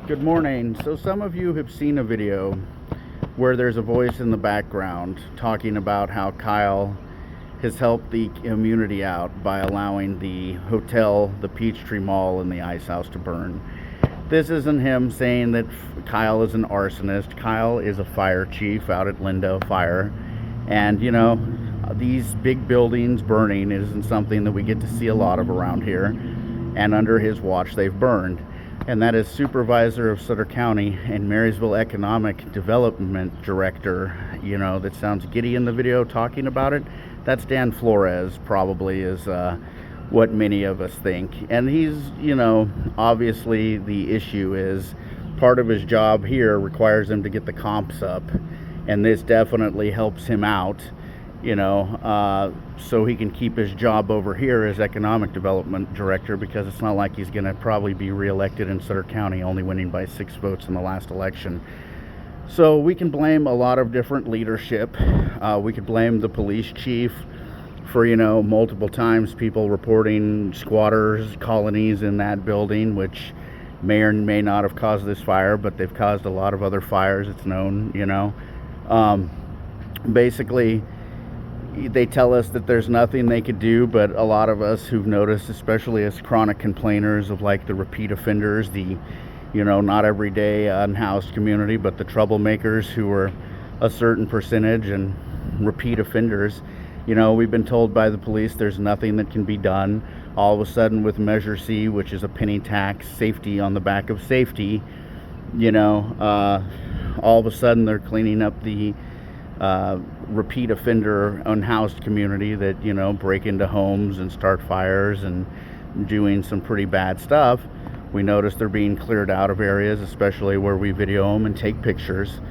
Good morning. So some of you have seen a video where there's a voice in the background talking about how Kyle has helped the community out by allowing the hotel, the Peachtree Mall, and the Ice House to burn. This isn't him saying that Kyle is an arsonist. Kyle is a fire chief out at Lindo Fire. And, you know, these big buildings burning isn't something that we get to see a lot of around here. And under his watch, they've burned. And that is supervisor of Sutter County and Marysville Economic Development Director, you know, that sounds giddy in the video talking about it. That's Dan Flores, probably, is what many of us think. And he's, you know, obviously the issue is part of his job here requires him to get the comps up. And this definitely helps him out, you know, so he can keep his job over here as economic development director, because it's not like he's going to probably be reelected in Sutter County, only winning by 6 votes in the last election. So we can blame a lot of different leadership. We could blame the police chief for, you know, multiple times people reporting squatters colonies in that building, which may or may not have caused this fire, but they've caused a lot of other fires, it's known, you know. Basically, they tell us that there's nothing they could do, but a lot of us who've noticed, especially as chronic complainers of like the repeat offenders, the, you know, not everyday unhoused community, but the troublemakers who are a certain percentage and repeat offenders, you know, we've been told by the police there's nothing that can be done. All of a sudden with Measure C, which is a penny tax, safety on the back of safety, you know, all of a sudden they're cleaning up the repeat offender unhoused community that, you know, break into homes and start fires and doing some pretty bad stuff. We notice they're being cleared out of areas, especially where we video them and take pictures.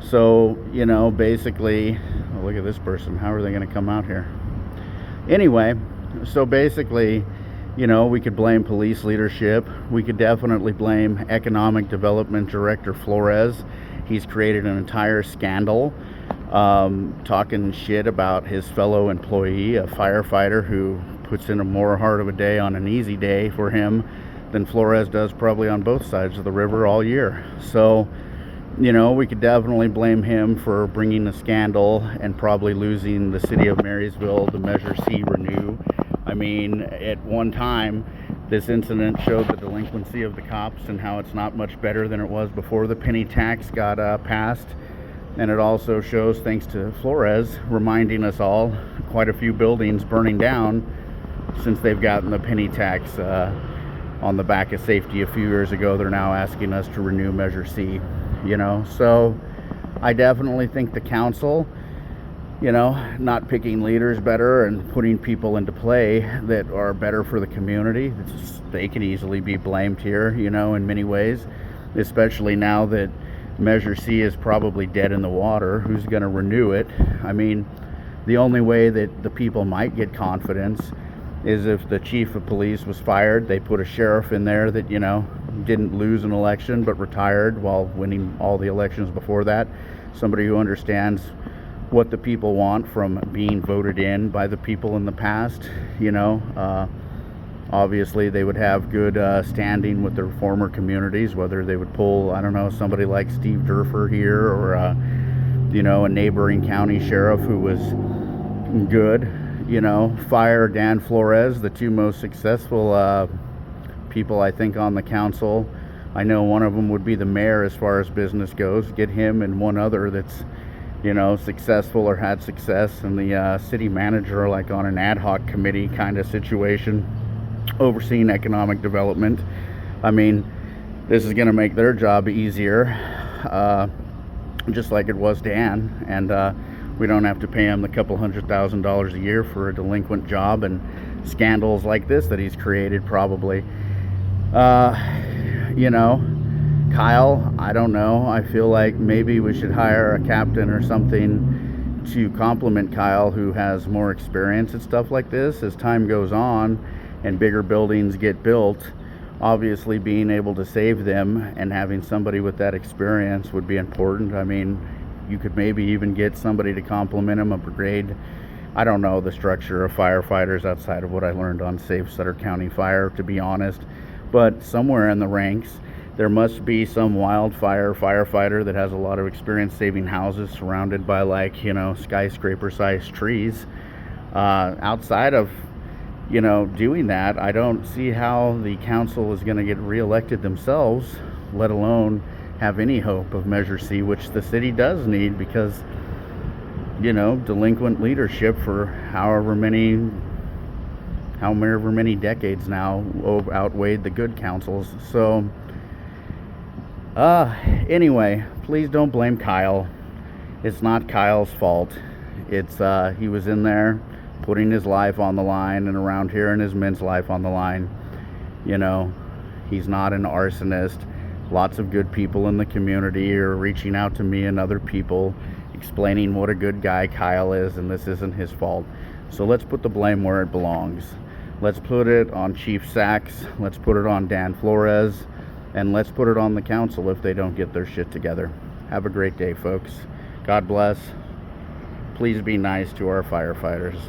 So, you know, basically, oh, look at this person. How are they going to come out here? Anyway, so basically, you know, we could blame police leadership. We could definitely blame Economic Development Director Flores. He's created an entire scandal talking shit about his fellow employee, a firefighter who puts in a more hard of a day on an easy day for him than Flores does probably on both sides of the river all year. So, you know, we could definitely blame him for bringing the scandal and probably losing the city of Marysville, the Measure C renew. I mean, at one time, this incident showed the delinquency of the cops and how it's not much better than it was before the penny tax got passed. And it also shows, thanks to Flores, reminding us all, quite a few buildings burning down since they've gotten the penny tax on the back of safety a few years ago. They're now asking us to renew Measure C, you know. So I definitely think the council, you know, not picking leaders better and putting people into play that are better for the community, they can easily be blamed here, you know, in many ways, especially now that Measure C is probably dead in the water. Who's going to renew it? I mean, the only way that the people might get confidence is if the chief of police was fired. They put a sheriff in there that, you know, didn't lose an election but retired while winning all the elections before that. Somebody who understands what the people want from being voted in by the people in the past, you know. Obviously, they would have good standing with their former communities, whether they would pull, I don't know, somebody like Steve Durfer here or, you know, a neighboring county sheriff who was good, you know, fire Dan Flores, the two most successful people, I think, on the council. I know one of them would be the mayor as far as business goes. Get him and one other that's, you know, successful or had success, and the city manager, like on an ad hoc committee kind of situation, overseeing economic development. I mean, this is going to make their job easier, just like it was Dan, and we don't have to pay him the couple $100,000 a year for a delinquent job and scandals like this that he's created probably. You know, Kyle, I don't know, I feel like maybe we should hire a captain or something to complement Kyle, who has more experience at stuff like this as time goes on and bigger buildings get built. Obviously, being able to save them and having somebody with that experience would be important. I mean, you could maybe even get somebody to complement him, a brigade. I don't know the structure of firefighters outside of what I learned on Save Sutter County Fire, to be honest, but somewhere in the ranks There must be some wildfire firefighter that has a lot of experience saving houses surrounded by, like, you know, skyscraper-sized trees. Outside of, you know, doing that, I don't see how the council is going to get reelected themselves, let alone have any hope of Measure C, which the city does need, because, you know, delinquent leadership for however many decades now outweighed the good councils. So anyway, please don't blame Kyle. It's not Kyle's fault. It's he was in there putting his life on the line, and around here, and his men's life on the line. You know, he's not an arsonist. Lots of good people in the community are reaching out to me and other people explaining what a good guy Kyle is, and this isn't his fault. So let's put the blame where it belongs. Let's put it on Chief Sachs, let's put it on Dan Flores, and let's put it on the council if they don't get their shit together. Have a great day, folks. God bless. Please be nice to our firefighters.